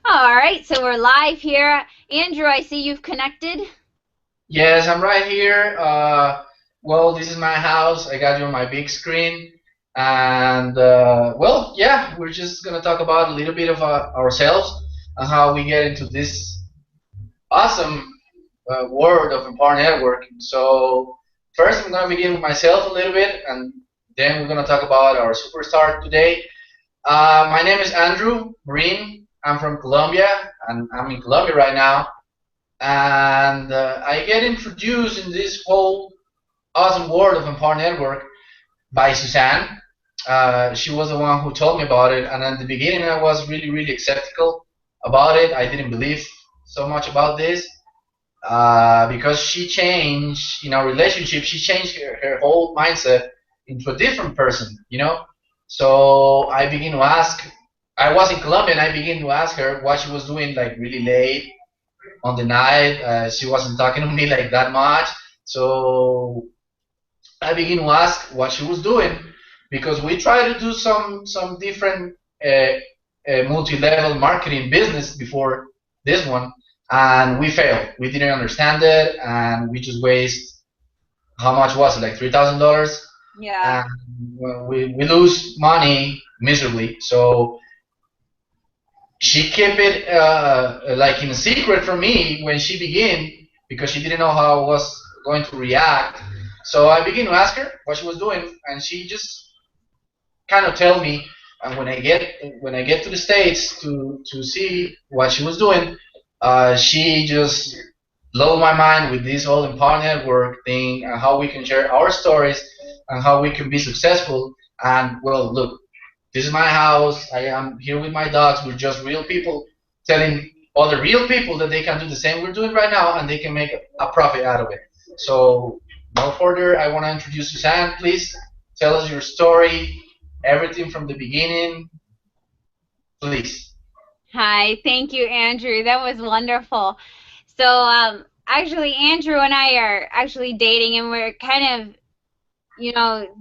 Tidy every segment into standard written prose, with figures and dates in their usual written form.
All right, so we're live here. Andrew, I see you've connected. Yes, I'm right here. Well, this is my house. I got you on my big screen. And, well, yeah, we're just going to talk about a little bit of ourselves and how we get into this awesome world of Empower Networking. So, first, I'm going to begin with myself a little bit, and then we're going to talk about our superstar today. My name is Andrew Marin. I'm from Colombia, and I'm in Colombia right now. And I get introduced in this whole awesome world of Empower Network by Suzanne. She was the one who told me about it, and at the beginning I was really, really skeptical about it. I didn't believe so much about this because she changed in our relationship. She changed her whole mindset into a different person. So I began to ask. I was in Colombia, and I began to ask her what she was doing, like really late on the night. She wasn't talking to me like that much. So I began to ask what she was doing because we tried to do some different multi-level marketing business before this one, and we failed. We didn't understand it, and we just waste how much was it, like $3,000, Yeah. and well, we lose money miserably. So she kept it like in a secret from me when she began because she didn't know how I was going to react. So I began to ask her what she was doing, and she just kind of tell me. And when I get to the states to see what she was doing, she just blew my mind with this whole Empower Network thing and how we can share our stories and how we can be successful. And well, look, this is my house. I am here with my dogs. We're just real people telling other real people that they can do the same we're doing right now and they can make a profit out of it. So, no further, I want to introduce Suzanne. Please tell us your story, everything from the beginning, please. Hi, thank you, Andrew. That was wonderful. Actually, Andrew and I are actually dating, and we're kind of,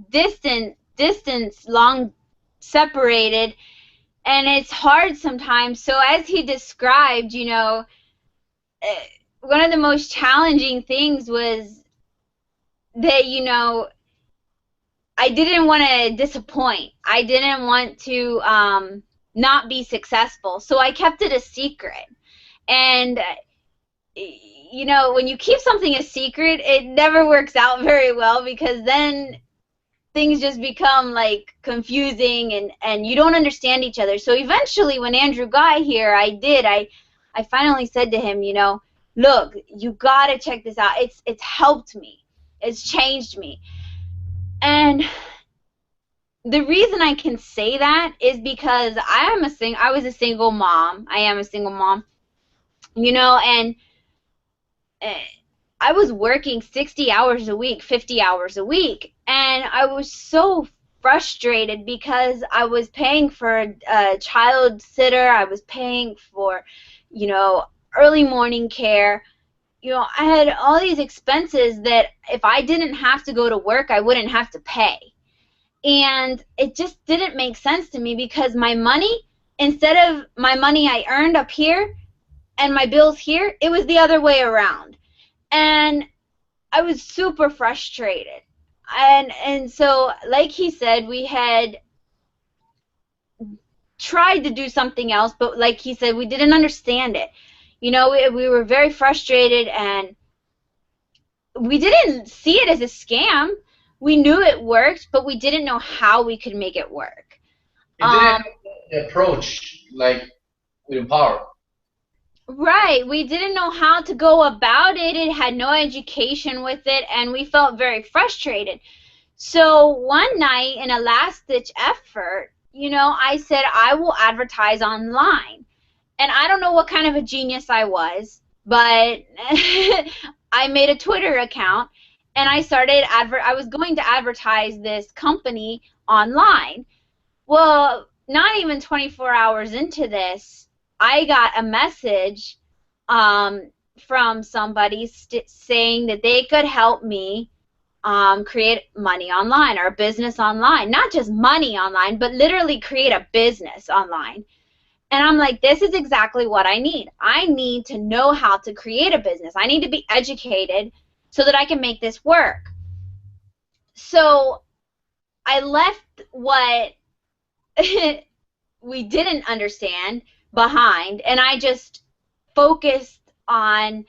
distance, long separated, and it's hard sometimes. So, as he described, eh, one of the most challenging things was that, I didn't want to disappoint. I didn't want to not be successful. So I kept it a secret. And, when you keep something a secret, it never works out very well because then things just become like confusing and you don't understand each other. So eventually when Andrew got here, I finally said to him, look, you got to check this out. It's helped me. It's changed me. And the reason I can say that is because I was a single mom. I am a single mom, and uh, I was working 60 hours a week, 50 hours a week, and I was so frustrated because I was paying for a child sitter, I was paying for, you know, early morning care. I had all these expenses that if I didn't have to go to work, I wouldn't have to pay. And it just didn't make sense to me because my money, instead of my money I earned up here and my bills here, it was the other way around. And I was super frustrated. And so, like he said, we had tried to do something else, but like he said, we didn't understand it. We were very frustrated, and we didn't see it as a scam. We knew it worked, but we didn't know how we could make it work. You didn't Um, know the approach like with Empower. right, we didn't know how to go about it. It had no education with it, and we felt very frustrated. So one night, in a last-ditch effort, I said I will advertise online. And I don't know what kind of a genius I was, but I made a Twitter account and I was going to advertise this company online. Well, not even 24 hours into this, I got a message um, from somebody saying that they could help me create money online or a business online. Not just money online, but literally create a business online. And I'm like, this is exactly what I need. I need to know how to create a business. I need to be educated so that I can make this work. So I left what we didn't understand behind, and I just focused on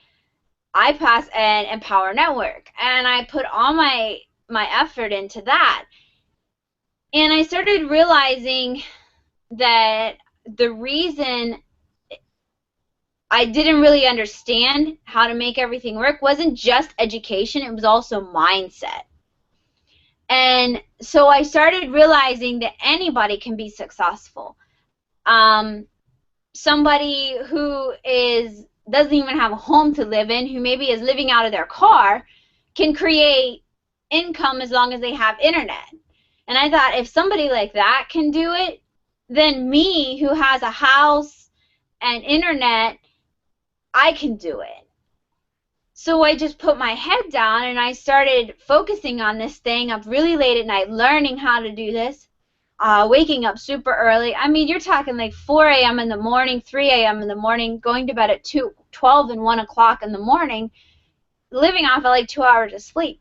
iPass and Empower Network, and I put all my effort into that. And I started realizing that the reason I didn't really understand how to make everything work wasn't just education, it was also mindset. And so I started realizing that anybody can be successful. Somebody who doesn't even have a home to live in, who maybe is living out of their car, can create income as long as they have internet. And I thought, if somebody like that can do it, then me, who has a house and internet, I can do it. So I just put my head down and I started focusing on this thing up really late at night, learning how to do this, waking up super early. I mean, you're talking like 4 a.m. in the morning, 3 a.m. in the morning, going to bed at 12 and 1 o'clock in the morning, living off of like 2 hours of sleep.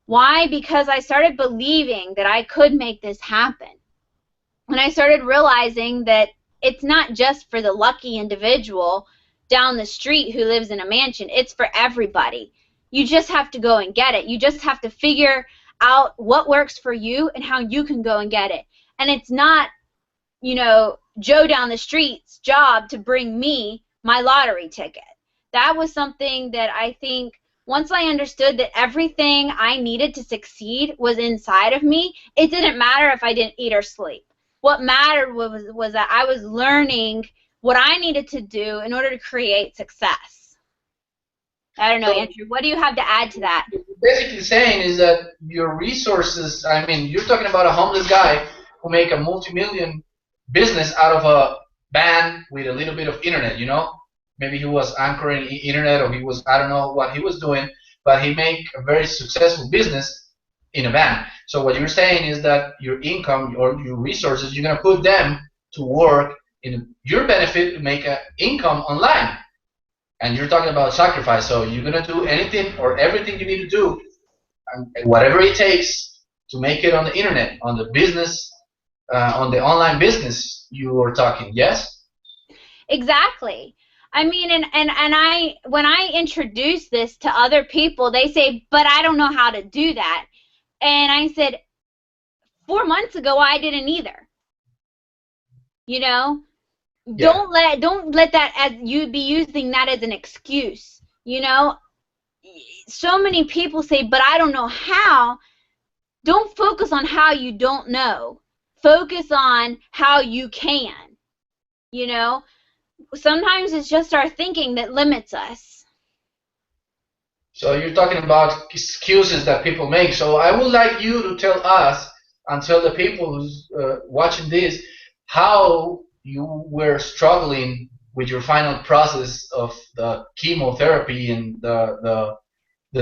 Why? Because I started believing that I could make this happen. And I started realizing that it's not just for the lucky individual down the street who lives in a mansion. It's for everybody. You just have to go and get it. You just have to figure out what works for you and how you can go and get it. And it's not, you know, Joe down the street's job to bring me my lottery ticket. That was something that I think once I understood that everything I needed to succeed was inside of me, it didn't matter if I didn't eat or sleep. What mattered was that I was learning what I needed to do in order to create success. I don't know, So Andrew, what do you have to add to that? what you're basically saying is that your resources, I mean, you're talking about a homeless guy who make a multi-million business out of a van with a little bit of internet, you know? Maybe he was anchoring internet or he was, I don't know what he was doing, but he made a very successful business in a van. So what you're saying is that your income or your resources, you're going to put them to work in your benefit to make an income online. And you're talking about sacrifice, so you're going to do anything or everything you need to do, and whatever it takes to make it on the internet, on the business, on the online business you were talking, yes? Exactly. I mean, and when I introduce this to other people, they say, but I don't know how to do that. And I said, 4 months ago, I didn't either. You know? Yeah. Don't let that as you be using that as an excuse. You know? So many people say, but I don't know how. Don't focus on how you don't know. Focus on how you can. You know? Sometimes it's just our thinking that limits us. So you're talking about excuses that people make. So I would like you to tell us and tell the people who's watching this how you were struggling with your final process of the chemotherapy and the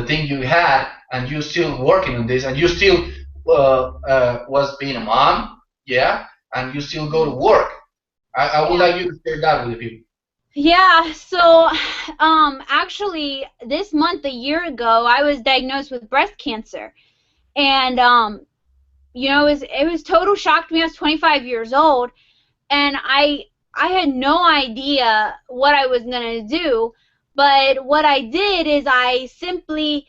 thing you had, and you still working on this, and you still was being a mom, yeah, and you still go to work. I would Yeah. like you to share that with the people. Yeah, so actually this month a year ago I was diagnosed with breast cancer. And you know, it was total shock to me. I was 25 years old and I had no idea what I was going to do, but what I did is I simply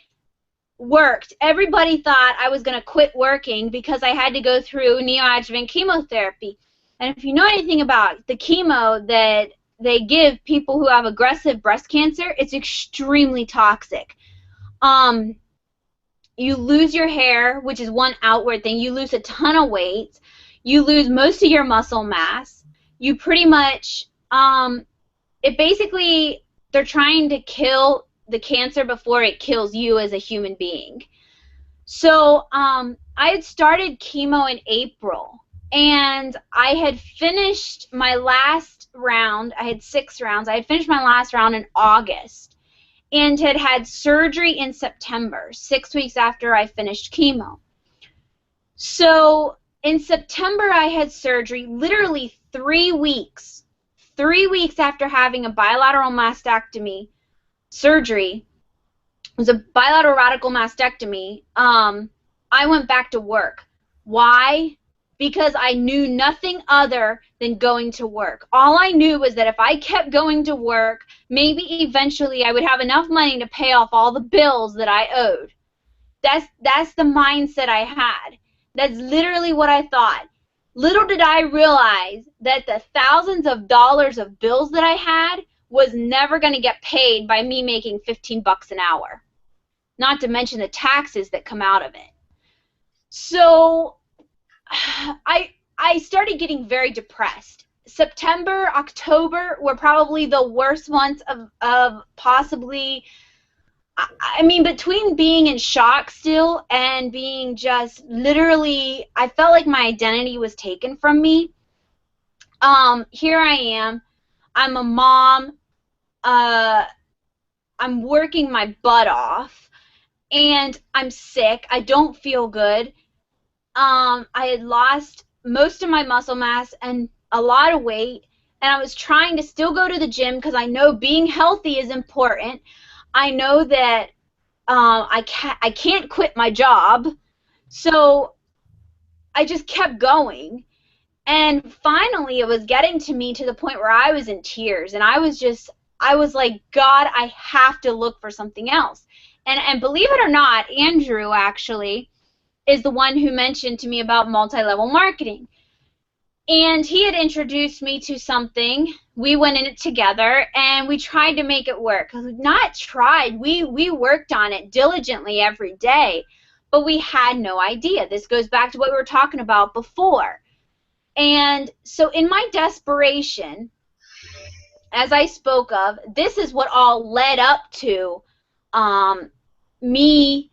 worked. Everybody thought I was going to quit working because I had to go through neoadjuvant chemotherapy. And if you know anything about the chemo that they give people who have aggressive breast cancer, it's extremely toxic. You lose your hair, which is one outward thing. You lose a ton of weight. You lose most of your muscle mass. You pretty much, it basically, they're trying to kill the cancer before it kills you as a human being. So I had started chemo in April, and I had finished my last round. I had 6 rounds. I had finished my last round in August and had had surgery in September, 6 weeks after I finished chemo. So in September I had surgery, literally 3 weeks 3 weeks after having a bilateral mastectomy surgery, it was a bilateral radical mastectomy, I went back to work. Why? Because I knew nothing other than going to work. All I knew was that if I kept going to work, maybe eventually I would have enough money to pay off all the bills that I owed. That's the mindset I had. That's literally what I thought. Little did I realize that the thousands of dollars of bills that I had was never going to get paid by me making $15 an hour. Not to mention the taxes that come out of it. So I started getting very depressed. September, October were probably the worst months of possibly, I mean, between being in shock still and being just literally, I felt like my identity was taken from me. Here I am. I'm a mom. I'm working my butt off. And I'm sick. I don't feel good. I had lost most of my muscle mass and a lot of weight, and I was trying to still go to the gym because I know being healthy is important. I know that I can't quit my job, so I just kept going. And finally, it was getting to me to the point where I was in tears, and I was like, God, I have to look for something else. And believe it or not, Andrew actually is the one who mentioned to me about multi-level marketing. And he had introduced me to something. We went in it together, and we tried to make it work. Not tried. We worked on it diligently every day, but we had no idea. This goes back to what we were talking about before. And so in my desperation, as I spoke of, this is what all led up to me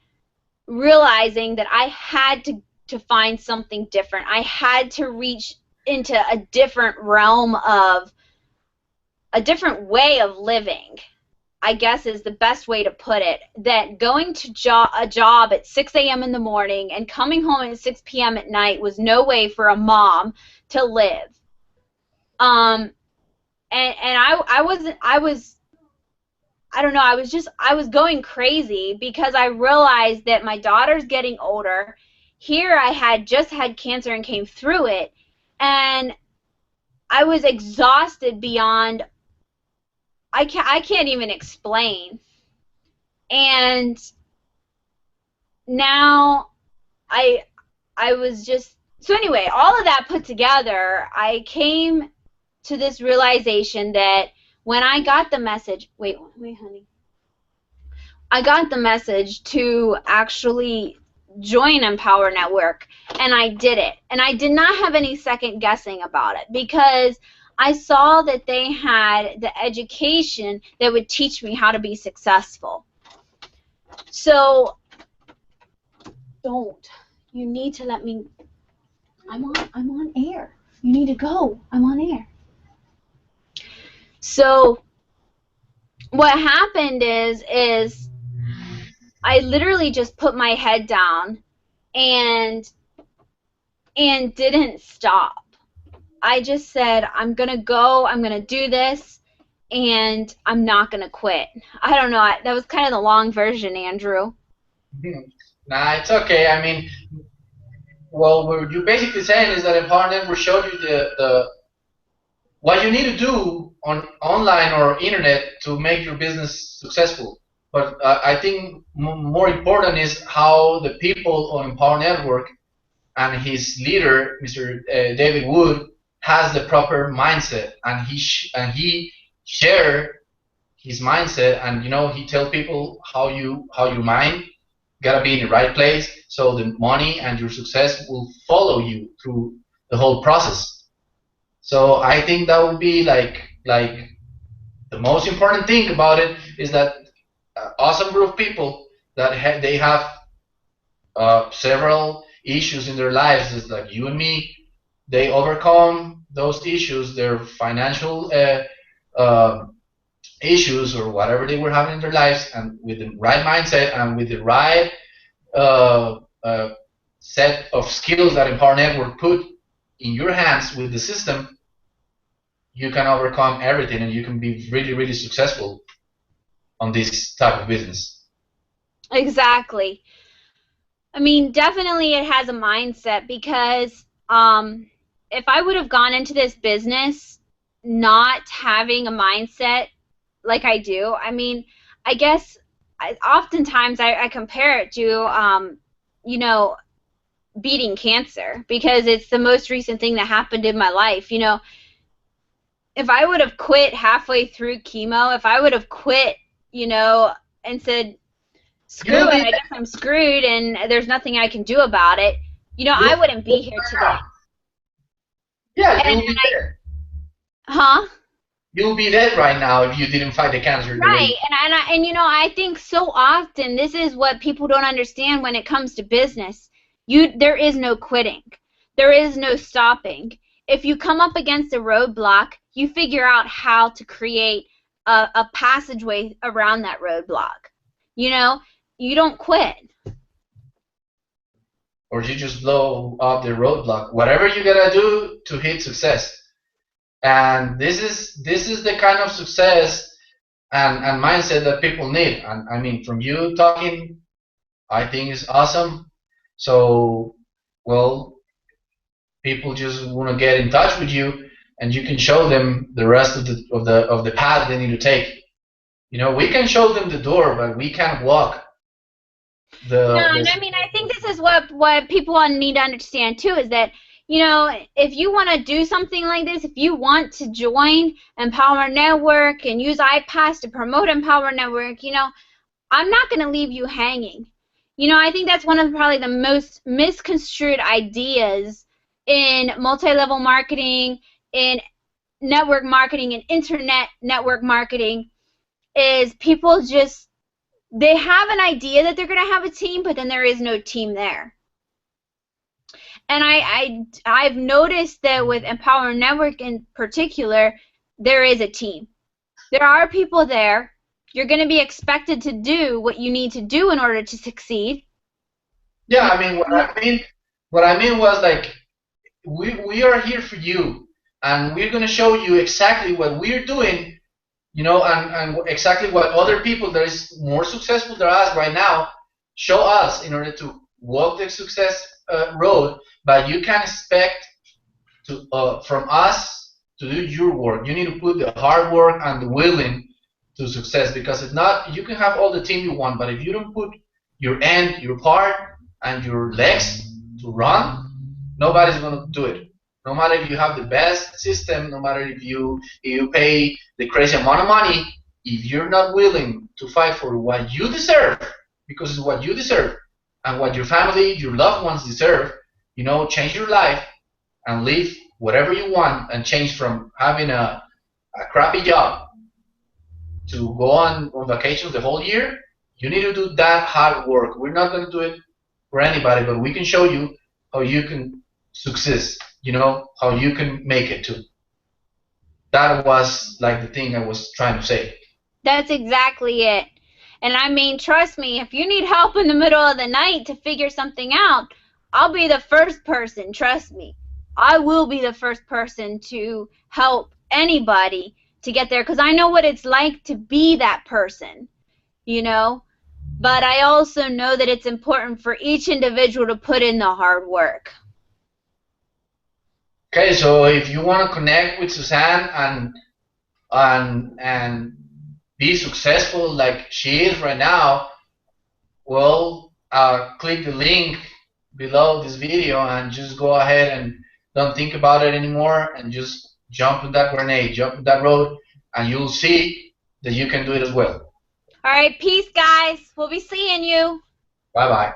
realizing that I had to find something different. I had to reach into a different realm of a different way of living, I guess is the best way to put it. That going to a job at 6 a.m. in the morning and coming home at 6 p.m. at night was no way for a mom to live. And I don't know, I was going crazy because I realized that my daughter's getting older. Here I had just had cancer and came through it, and I was exhausted beyond, I can't even explain. And now I was just, so anyway, all of that put together, I came to this realization that when I got the message, wait, honey. I got the message to actually join Empower Network, and I did it. And I did not have any second guessing about it because I saw that they had the education that would teach me how to be successful. So, don't. You need to let me. I'm on air. You need to go. I'm on air. So what happened is I literally just put my head down and didn't stop. I just said, I'm going to go, I'm going to do this, and I'm not going to quit. I don't know, that was kind of the long version, Andrew. Nah, it's okay. I mean, well, what you're basically saying is that Empower Network showed you the what you need to do on online or internet to make your business successful. But I think more important is how the people on Empower Network and his leader, Mr. David Wood, has the proper mindset, and he share his mindset, and he tell people how your mind gotta be in the right place, so the money and your success will follow you through the whole process. So I think that would be like the most important thing about it is that awesome group of people that they have several issues in their lives, just like you and me. They overcome those issues, their financial issues or whatever they were having in their lives, and with the right mindset and with the right set of skills that Empower Network put in your hands with the system, you can overcome everything and you can be really, really successful on this type of business. Exactly. I mean, definitely it has a mindset because if I would have gone into this business not having a mindset like I do, I mean, I guess oftentimes I compare it to, you know, beating cancer because it's the most recent thing that happened in my life. You know, if I would have quit halfway through chemo, if I would have quit, you know, and said, screw You'll it, be I guess I'm screwed and there's nothing I can do about it, you know, you'll I wouldn't be here today. yeah, And you'll be there. huh? You'll be dead right now if you didn't fight the cancer the way Right. you. And you know, I think so often this is what people don't understand when it comes to business. There is no quitting. There is no stopping. If you come up against a roadblock, you figure out how to create a passageway around that roadblock. You know, you don't quit. Or you just blow up the roadblock. Whatever you gotta do to hit success. And this is the kind of success and mindset that people need. And I mean, from you talking, I think is awesome. So, well, people just want to get in touch with you, and you can show them the rest of the path they need to take. You know, we can show them the door, but we can't walk No, the and I mean, I think this is what people need to understand too is that, you know, if you want to do something like this, if you want to join Empower Network and use iPass to promote Empower Network, you know, I'm not going to leave you hanging. You know, I think that's one of probably the most misconstrued ideas in multi-level marketing, in network marketing, and internet network marketing is people just they have an idea that they're going to have a team, but then there is no team there. And I've noticed that with Empower Network in particular, there is a team. There are people there. You're going to be expected to do what you need to do in order to succeed. Yeah, I mean, what I mean was like, we are here for you, and we're gonna show you exactly what we're doing, you know, and exactly what other people that is more successful than us right now show us in order to walk the success road. But you can expect to from us to do your work. You need to put the hard work and the willing to success, because if not, you can have all the team you want, but if you don't put your part, and your legs to run, nobody's gonna do it. No matter if you have the best system, no matter if you pay the crazy amount of money, if you're not willing to fight for what you deserve, because it's what you deserve, and what your family, your loved ones deserve, you know, change your life and live whatever you want, and change from having a crappy job to go on vacations the whole year, you need to do that hard work. We're not going to do it for anybody, but we can show you how you can success, you know, how you can make it too. That was like the thing I was trying to say. That's exactly it. And I mean, trust me, if you need help in the middle of the night to figure something out, I'll be the first person, trust me. I will be the first person to help anybody to get there because I know what it's like to be that person, you know? But I also know that it's important for each individual to put in the hard work. Okay, so if you want to connect with Suzanne and be successful like she is right now, well, click the link below this video and just go ahead and don't think about it anymore, and just jump in that grenade, jump in that road, and you'll see that you can do it as well. All right, peace, guys. We'll be seeing you. Bye bye.